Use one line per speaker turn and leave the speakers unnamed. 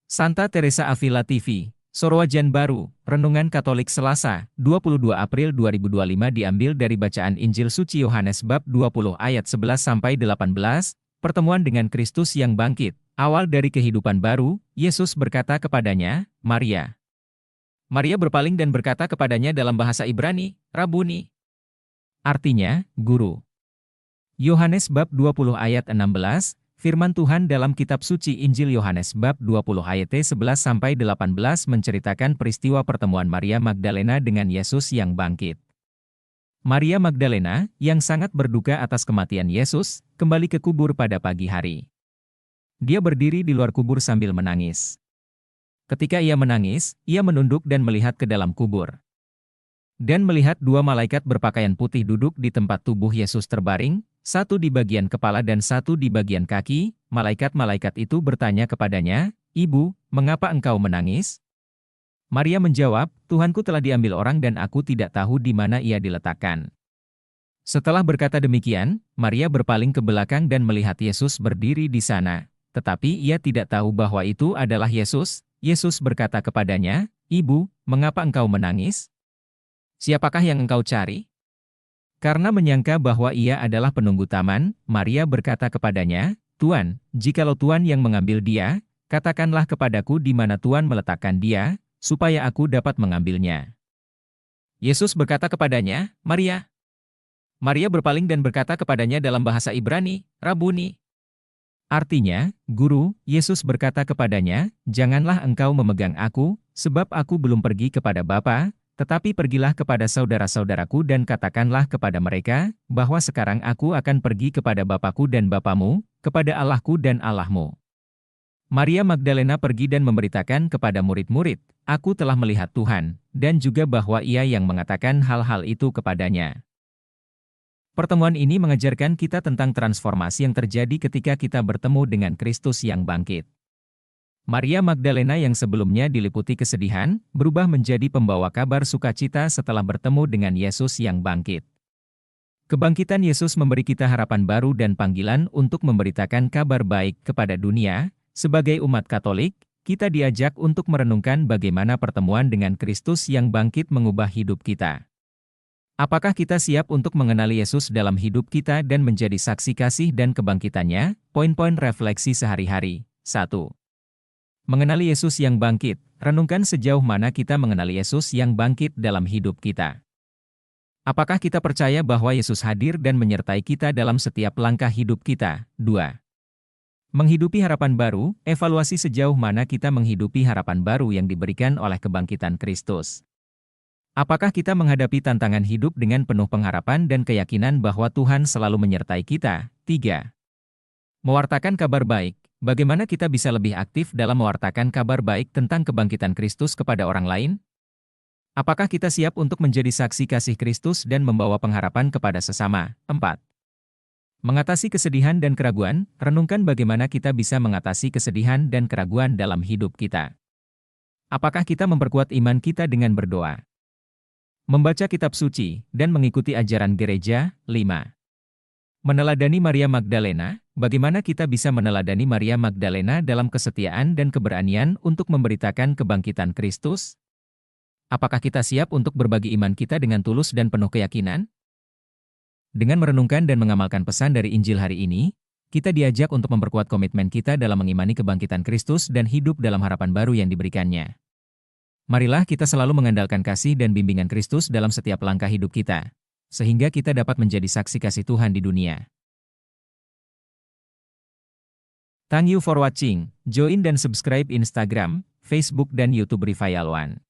Santa Teresa Avila TV, Sorwajan Baru, Renungan Katolik Selasa, 22 April 2025 diambil dari bacaan Injil Suci Yohanes bab 20 ayat 11-18, pertemuan dengan Kristus yang bangkit, awal dari kehidupan baru, Yesus berkata kepadanya, Maria. Maria berpaling dan berkata kepadanya dalam bahasa Ibrani, Rabuni. Artinya, Guru. Yohanes bab 20 ayat 16, firman Tuhan dalam kitab suci Injil Yohanes bab 20 ayat 11-18 menceritakan peristiwa pertemuan Maria Magdalena dengan Yesus yang bangkit. Maria Magdalena, yang sangat berduka atas kematian Yesus, kembali ke kubur pada pagi hari. Dia berdiri di luar kubur sambil menangis. Ketika ia menangis, ia menunduk dan melihat ke dalam kubur. Dan melihat dua malaikat berpakaian putih duduk di tempat tubuh Yesus terbaring, satu di bagian kepala dan satu di bagian kaki. Malaikat-malaikat itu bertanya kepadanya, Ibu, mengapa engkau menangis? Maria menjawab, Tuhanku telah diambil orang dan aku tidak tahu di mana ia diletakkan. Setelah berkata demikian, Maria berpaling ke belakang dan melihat Yesus berdiri di sana. Tetapi ia tidak tahu bahwa itu adalah Yesus. Yesus berkata kepadanya, Ibu, mengapa engkau menangis? Siapakah yang engkau cari? Karena menyangka bahwa ia adalah penunggu taman, Maria berkata kepadanya, Tuan, jikalau Tuan yang mengambil dia, katakanlah kepadaku di mana Tuan meletakkan dia, supaya aku dapat mengambilnya. Yesus berkata kepadanya, Maria. Maria berpaling dan berkata kepadanya dalam bahasa Ibrani, Rabuni. Artinya, Guru. Yesus berkata kepadanya, janganlah engkau memegang aku, sebab aku belum pergi kepada Bapa, tetapi pergilah kepada saudara-saudaraku dan katakanlah kepada mereka, bahwa sekarang aku akan pergi kepada Bapakku dan Bapamu, kepada Allahku dan Allahmu. Maria Magdalena pergi dan memberitakan kepada murid-murid, aku telah melihat Tuhan, dan juga bahwa ia yang mengatakan hal-hal itu kepadanya. Pertemuan ini mengajarkan kita tentang transformasi yang terjadi ketika kita bertemu dengan Kristus yang bangkit. Maria Magdalena yang sebelumnya diliputi kesedihan, berubah menjadi pembawa kabar sukacita setelah bertemu dengan Yesus yang bangkit. Kebangkitan Yesus memberi kita harapan baru dan panggilan untuk memberitakan kabar baik kepada dunia. Sebagai umat Katolik, kita diajak untuk merenungkan bagaimana pertemuan dengan Kristus yang bangkit mengubah hidup kita. Apakah kita siap untuk mengenali Yesus dalam hidup kita dan menjadi saksi kasih dan kebangkitannya? Poin-poin refleksi sehari-hari. 1. Mengenali Yesus yang bangkit, renungkan sejauh mana kita mengenali Yesus yang bangkit dalam hidup kita. Apakah kita percaya bahwa Yesus hadir dan menyertai kita dalam setiap langkah hidup kita? 2. Menghidupi harapan baru, evaluasi sejauh mana kita menghidupi harapan baru yang diberikan oleh kebangkitan Kristus. Apakah kita menghadapi tantangan hidup dengan penuh pengharapan dan keyakinan bahwa Tuhan selalu menyertai kita? 3. Mewartakan kabar baik. Bagaimana kita bisa lebih aktif dalam mewartakan kabar baik tentang kebangkitan Kristus kepada orang lain? Apakah kita siap untuk menjadi saksi kasih Kristus dan membawa pengharapan kepada sesama? 4. Mengatasi kesedihan dan keraguan, renungkan bagaimana kita bisa mengatasi kesedihan dan keraguan dalam hidup kita. Apakah kita memperkuat iman kita dengan berdoa? Membaca kitab suci, dan mengikuti ajaran gereja. 5. Meneladani Maria Magdalena. Bagaimana kita bisa meneladani Maria Magdalena dalam kesetiaan dan keberanian untuk memberitakan kebangkitan Kristus? Apakah kita siap untuk berbagi iman kita dengan tulus dan penuh keyakinan? Dengan merenungkan dan mengamalkan pesan dari Injil hari ini, kita diajak untuk memperkuat komitmen kita dalam mengimani kebangkitan Kristus dan hidup dalam harapan baru yang diberikannya. Marilah kita selalu mengandalkan kasih dan bimbingan Kristus dalam setiap langkah hidup kita, sehingga kita dapat menjadi saksi kasih Tuhan di dunia. Thank you for watching. Join dan subscribe Instagram, Facebook dan YouTube Revival One.